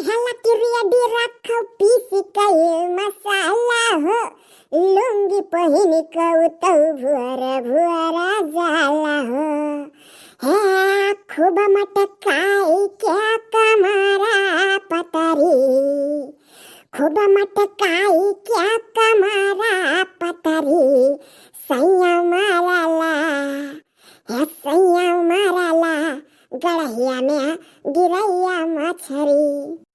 Ready रखो piece कई मसाला हो लुंगी पहिन कऊ तो भुअरा भुअरा जाला हो है खूब मटकाई क्या कमरा पतरी खूब मटकाई क्या कमरा पतरी सैया माराला है सैया माराला गड़हिया में गिरैया मछरी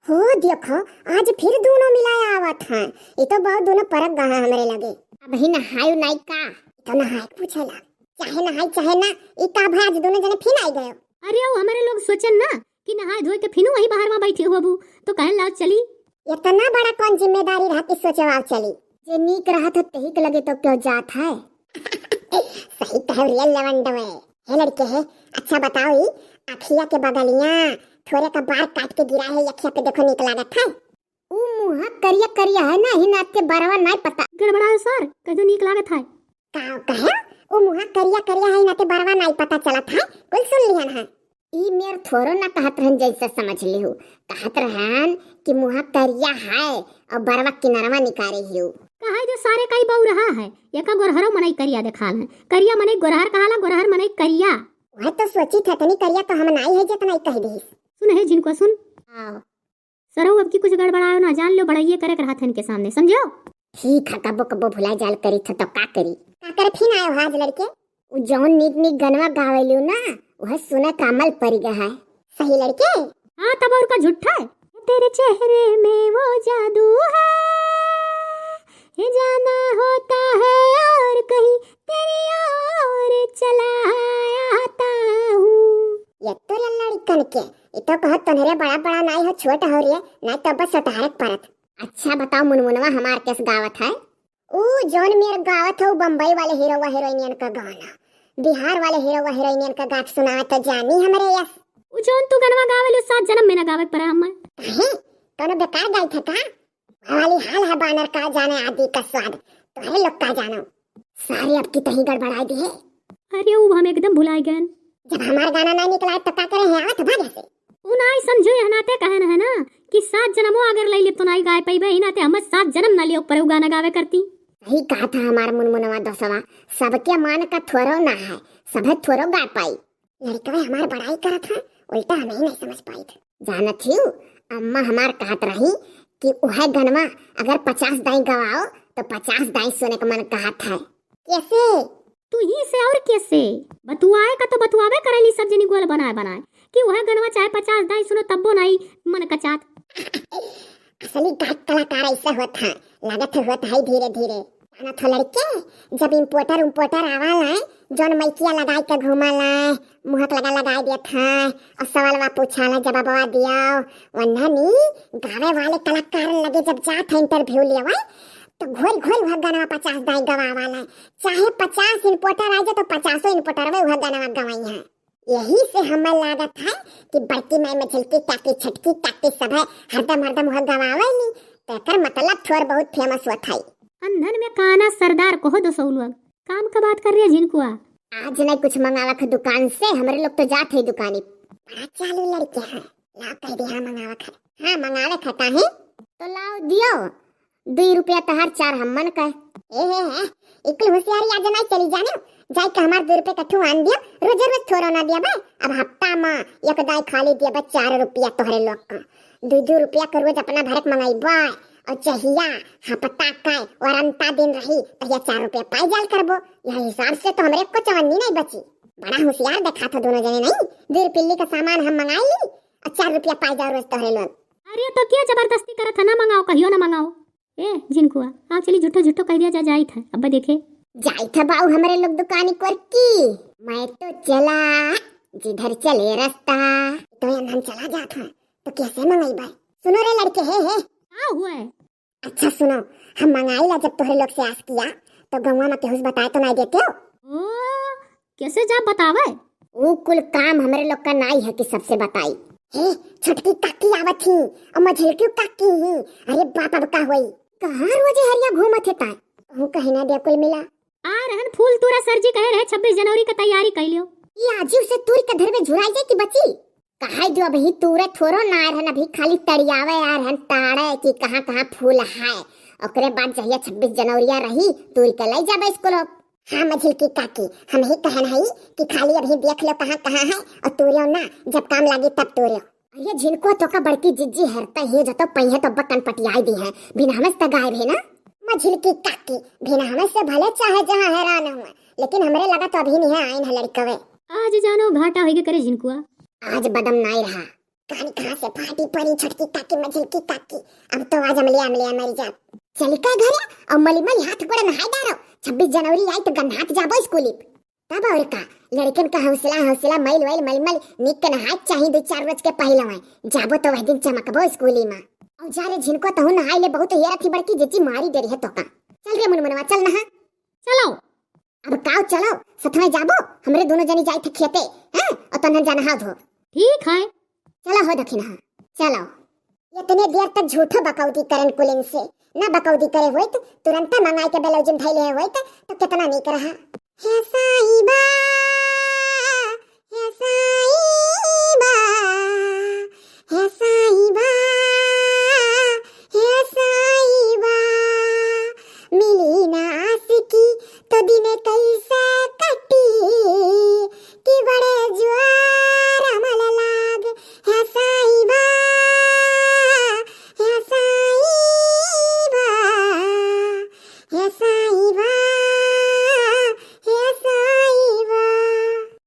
हो देखो आज फिर दोनों मिलाया आवत हैं। ये तो बहुत दोनों परक गहा हमरे लगे। अब ही नहायु नहीं का तो नहाय पूछला चाहे नहाय चाहे ना ई का भाई आज दोनों जने फिर आई गए। अरे ओ हमारे लोग सोचन ना कि नहाय धोए के फिर वही बाहर में बैठे हो अबू तो कहन लाओ चली। इतना बड़ा कौन जिम्मेदारी रहती सोचवाओ चली जे नीक रहत तही के लगे तो क्यों जात है। सही कह रियल लवंडवे है लड़के है। अच्छा बताओ ई अखिया के बगलियां थोड़े का बार काट के गिरा है अखिया पे देखो नीक लागत है। ऊ मुंह करिया करिया है ना ही नाते बरवा नहीं पता गड़बड़ायो सर कदो नीक लागत है का कहे ऊ मुंह करिया करिया है नाते बरवा नहीं पता चलत है कुल सुन लिहन है। ई मेर थोरो ना कहत रहन जैसे समझ लिहु कहत रहन कि मुंह करिया है और बरवा किनरवा निकारे हिउ कहा जो सारे कई बहु रहा है एका गोरहरो मनई करिया देखाल है करिया मनई गोरहर कहाला गोरहर मनई करिया वह तो सोची थतनी करिया तो हम नहीं है जितना कह दी सुन है जिनको सुन आओ सरहु अब की कुछ गड़बड़ायो ना जान लो बड़ाइए करे रहा था इनके सामने समझो। ठीक है कबो कबो भुला जाल करी था तो का करी का करे फिर आयो हाज लड़के उ जौन नीक नीक गनवा गावेलियो ना वह सुना कामल परी गया है सही लड़के। हाँ तब और का झूठा है तेरे चेहरे में वो जादू है ये जाना होता है और कहीं तेरी ओर चला आता हूँ। ये तो लड़कन के ये तो कहो तनरे बड़ा बड़ा नहीं हो छोटा हो रही है नहीं तो बस सतारक परत। अच्छा बताओ मुनमुनवा हमार केस गावत है ऊ जौन मेर गावत है बम्बई वाले हीरो व हीरोइनियन का गाना बिहार वाले हीरो व हीरोइनियन का गात सुनावा तो जानी हमरे यस उ जौन तू गनवा गावेलो 7 जन्म में ना गावे पर हम काहे कोनो बेकार गाई था का वाली हाल है बानर का जाने आदि का स्वाद तुम्हारे लोग का जानो सारी अब की तही गड़बड़ाई दी है। अरे ऊ हम एकदम भुलाई गए जब हमारा गाना नहीं निकला तो का करे है आवत भागे से उनाई समझो हनाते कहन है ना कि 7 जन्मों अगर ले ले तो नहीं गाय पैबे हिनाते हम 7 जन्म ना लियो पर उ गाना गावे करती। सही कहा था हमार मुनमुनवा दसवा सबके मान का थोरो ना है सभे थोरो गा पाई लड़का हमार बड़ाई करत है उल्टा हमें नहीं समझ पाई थे। जानत हिउ अम्मा हमार कहत रही कि उहे गनवा अगर 50 दाई गवाओ तो 50 दाई सुने का मन कहत है। कैसे तू ही से और कैसे बतुआए का तो बतुआवे करेली सब जनी गोल बनाए बनाए कि वह गनवा चाहे 50 दाई सुनो तब्बो नहीं मन का चात। असली गायक कलाकार ऐसा होता है लागत होता है धीरे धीरे जाना तो लड़के जब इम्पोर्टर आवाला है जौन मैकिया लगाई के घुमाला मुहक लगा दिया था और सवालवा पूछाला जवाबवा दिया वन्हनी गावे वाले कलाकार लगे जब जात है इंटरव्यू लेवा तो घोल घोल वह गाना 50 दाई गवावाला चाहे 50 इम्पोर्टर आ जाए तो 50 इम्पोर्टर में वह गाना गवाई है। यही से हमें लागत है कि बड़की माई में झलकी ताकी छटकी ताकी सब है हरदम वह गवावेली तो एकर मतलब थोड़ बहुत फेमस हुआ था। अंधन में काना सरदार को दो सौ लोग काम का बात कर रही है जिनको आज नहीं कुछ मंगावा खा दुकान से हमारे लोग तो जाते हैं दुकानी बड़ा चालू लड़के हैं लाओ कह दिया मंगावा खा हाँ मंगावे खाता है तो लाओ दियो 2 रुपया तहार 4 हमन का है इकल होशियारी आज नहीं चली जाने जाय के हमार 2 रुपया कठू आन दिया रोज रोज थोड़ा ना दिया बे अब हफ्ता में एक दाई खाली दिया बे 4 रुपया तोहरे लोग का 2 रुपया का रोज अपना भरत मंगाई बा और चाहिया हफ्ता का वारंता दिन रही तो ये 4 रुपया पाई जाल करबो यह हिसाब से तो हमरे को चवन्नी नहीं बची बड़ा होशियार देखा था दोनों जने नहीं 2 पिल्ली का सामान हम मंगाई ली और 4 रुपया पाई जाओ रोज तोहरे लोग। अरे तो क्या जबरदस्ती करत है ना मंगाओ कहियो ना मंगाओ ए जिनको आ चली झूठो कह दिया जाई था अब देखे जाई था बाऊ हमारे लोग दुकानी पर की मैं तो चला जिधर चले रास्ता तो हम चला जाता तो कैसे मंगाई भाई सुनो रे लड़के है क्या हुआ है। अच्छा सुनो हम मंगाई ला जब तोहरे लोग से आस किया तो गंवा में केहुस बताए तो नहीं देते हो ओ कैसे जा बतावे वो कुल काम हमारे लोग का नहीं है कि सबसे बताई हे छोटकी काकी आवत थी और मझलकी काकी ही अरे बाप अब का होई कहां रोज हरिया घूमत है हूं कहीं ना दे कुल मिला आ रहन फूल तूरा सरजी कहे रहे 26 जनवरी का तैयारी कर लियो ये आजू से तूरी का घर में झुराई जाए की बची कहा जो अभी तुरंत थोरो ना रहन, अभी खाली तड़ियावे यार हन ताड़े कि कहाँ कहाँ फूल है। ओकरे बाद जहिया 26 जनवरी रही तुर के ले जाबे स्कूल। हाँ मझिल की काकी, हम ही कहन है कि खाली अभी देख लो कहाँ कहाँ है और तोरियो ना, जब काम लागे तब तोरियो। ये जिनको तो का बड़की जिज्जी हरता है जतो पहिए तो बकन पटियाई दी है बिना हमस त गायब है ना। मझिल की काकी बिना हमस से भले चाहे जहाँ हैरान हुआ, लेकिन हमरे लगा तो अभी नहीं है आइन है लड़कवे। आज जानो घाटा होइगे करे झिनकुआ। आज बदम नहीं रहा, कहानी कहाँ से फाटी पड़ी छोटकी काकी मझिल की काकी। अब तो आज अमलिया अमलिया मरी जा। चल का घर और मली मली हाथ गोड़ नहाई डारो। 26 जनवरी आई तो गंधात जाबो स्कूली। तब और का लड़कन का हौसला हौसला मैल वैल मलमल निक के नहाय चाहिए 2-4 रोज के पहले में जाबो तो वह दिन चमकबो स्कूली में। और जा रे झिनको तो नहाई ले बहुत हेरा थी बड़की जिज्जी मारी डरी है तो का। चल रे मुनमुनवा चल नहा। चलो अब काव चलो सतमे जाबो, हमरे दोनों जनी जाई थे खेते हैं और तन जाना हा धो। ठीक है। चलो हो दखिन हा चलो। इतने देर तक झूठो बकौती करन कुलिन से ना बकौती करे होई तो तुरंत मंगाई के बेलौजन धैले होई तो कितना नहीं कर रहा है साईबा।